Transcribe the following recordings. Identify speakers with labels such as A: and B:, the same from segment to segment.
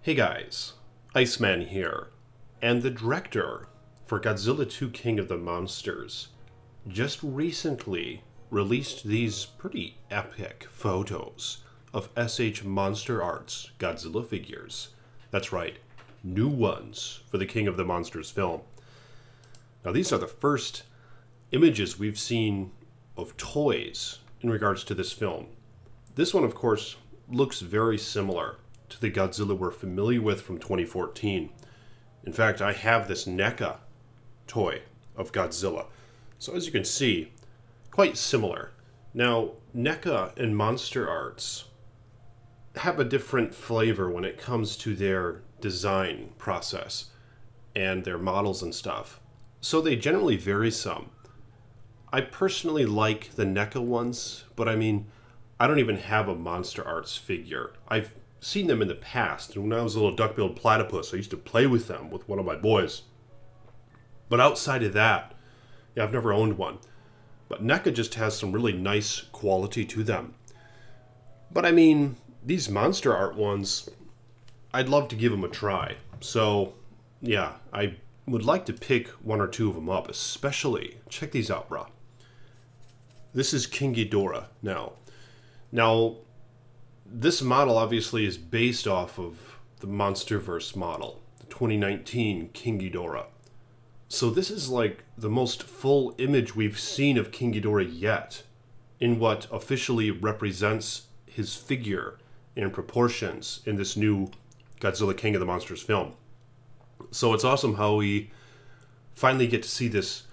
A: Hey guys, Iceman here, and the director for Godzilla 2 King of the Monsters just recently released these pretty epic photos of SH Monster Art's Godzilla figures. That's right, new ones for the King of the Monsters film. Now these are the first images we've seen of toys in regards to this film. This one, of course, looks very similar to the Godzilla we're familiar with from 2014. In fact, I have this NECA toy of Godzilla. So as you can see, quite similar. Now, NECA and Monster Arts have a different flavor when it comes to their design process and their models and stuff. So they generally vary some. I personally like the NECA ones, but I mean, I don't even have a Monster Arts figure. I've seen them in the past, and when I was a little duck-billed platypus, I used to play with them with one of my boys. But outside of that, yeah, I've never owned one. But NECA just has some really nice quality to them. But I mean, these Monster Art ones, I'd love to give them a try. So, yeah, I would like to pick one or two of them up, especially, check these out, bruh. This is King Ghidorah now. Now, this model obviously is based off of the Monsterverse model, the 2019 King Ghidorah. So this is like the most full image we've seen of King Ghidorah yet, in what officially represents his figure and proportions in this new Godzilla King of the Monsters film. So it's awesome how we finally get to see this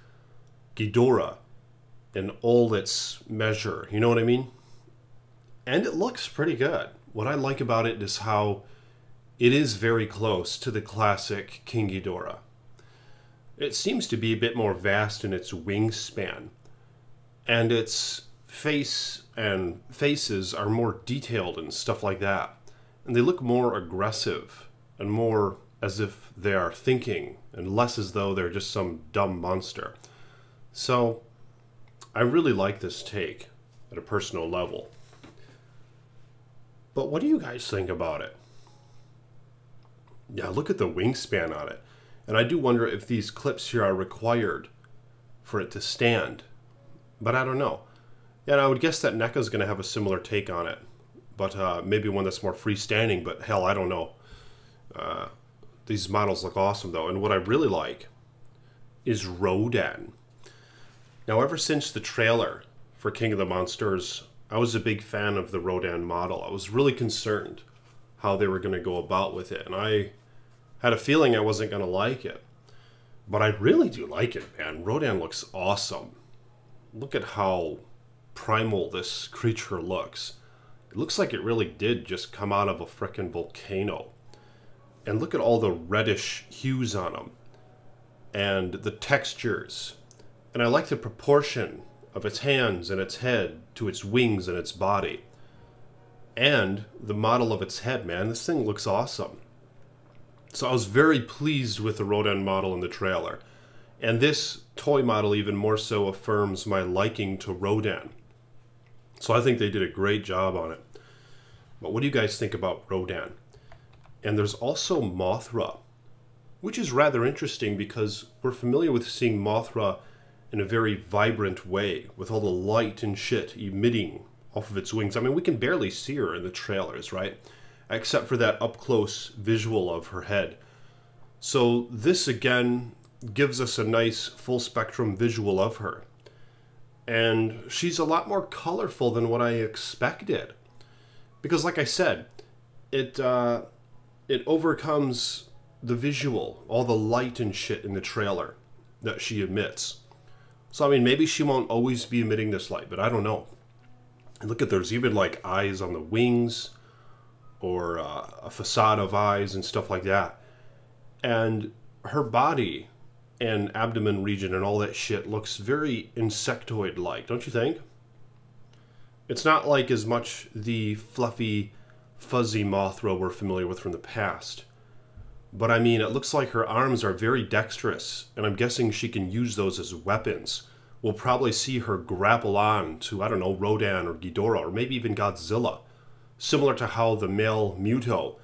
A: Ghidorah in all its measure, you know what I mean? And it looks pretty good. What I like about it is how it is very close to the classic King Ghidorah. It seems to be a bit more vast in its wingspan, and its face and faces are more detailed and stuff like that. And they look more aggressive and more as if they are thinking, and less as though they're just some dumb monster. So I really like this take at a personal level. But what do you guys think about it? Yeah, look at the wingspan on it. And I do wonder if these clips here are required for it to stand. But I don't know. Yeah, and I would guess that NECA's going to have a similar take on it. But maybe one that's more freestanding, but hell, I don't know. These models look awesome, though. And what I really like is Rodin. Now, ever since the trailer for King of the Monsters, I was a big fan of the Rodin model. I was really concerned how they were going to go about with it, and I had a feeling I wasn't going to like it. But I really do like it, man. Rodin looks awesome. Look at how primal this creature looks. It looks like it really did just come out of a frickin' volcano. And look at all the reddish hues on them. And the textures. And I like the proportion of its hands and its head to its wings and its body. And the model of its head, man. This thing looks awesome. So I was very pleased with the Rodin model in the trailer. And this toy model even more so affirms my liking to Rodin. So I think they did a great job on it. But what do you guys think about Rodin? And there's also Mothra, which is rather interesting because we're familiar with seeing Mothra in a very vibrant way, with all the light and shit emitting off of its wings. I mean, we can barely see her in the trailers, right? Except for that up-close visual of her head. So this, again, gives us a nice full-spectrum visual of her. And she's a lot more colorful than what I expected. Because, like I said, it overcomes the visual, all the light and shit in the trailer that she emits. So, I mean, maybe she won't always be emitting this light, but I don't know. And look at, there's even, like, eyes on the wings, or a facade of eyes and stuff like that. And her body and abdomen region and all that shit looks very insectoid-like, don't you think? It's not like as much the fluffy, fuzzy Mothra we're familiar with from the past. But I mean, it looks like her arms are very dexterous, and I'm guessing she can use those as weapons. We'll probably see her grapple on to, I don't know, Rodin or Ghidorah, or maybe even Godzilla. Similar to how the male Muto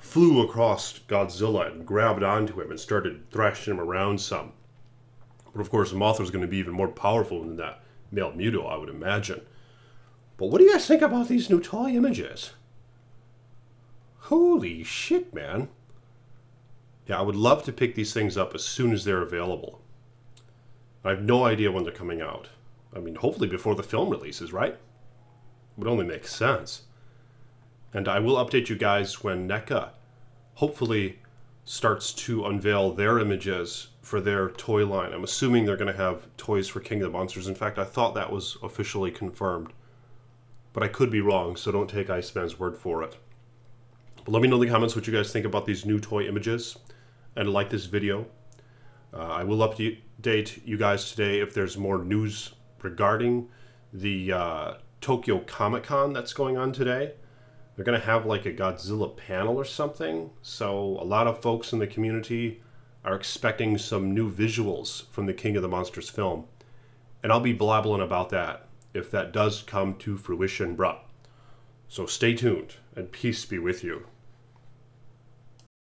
A: flew across Godzilla and grabbed onto him and started thrashing him around some. But of course, Mothra's going to be even more powerful than that male Muto, I would imagine. But what do you guys think about these new toy images? Holy shit, man. Yeah, I would love to pick these things up as soon as they're available. I have no idea when they're coming out. I mean, hopefully before the film releases, right? It would only make sense. And I will update you guys when NECA hopefully starts to unveil their images for their toy line. I'm assuming they're going to have toys for King of the Monsters. In fact, I thought that was officially confirmed. But I could be wrong, so don't take Iceman's word for it. But let me know in the comments what you guys think about these new toy images. And like this video. I will update you guys today if there's more news regarding the Tokyo Comic-Con that's going on today. They're going to have like a Godzilla panel or something. So a lot of folks in the community are expecting some new visuals from the King of the Monsters film. And I'll be blabbling about that if that does come to fruition, bruh. So stay tuned and peace be with you.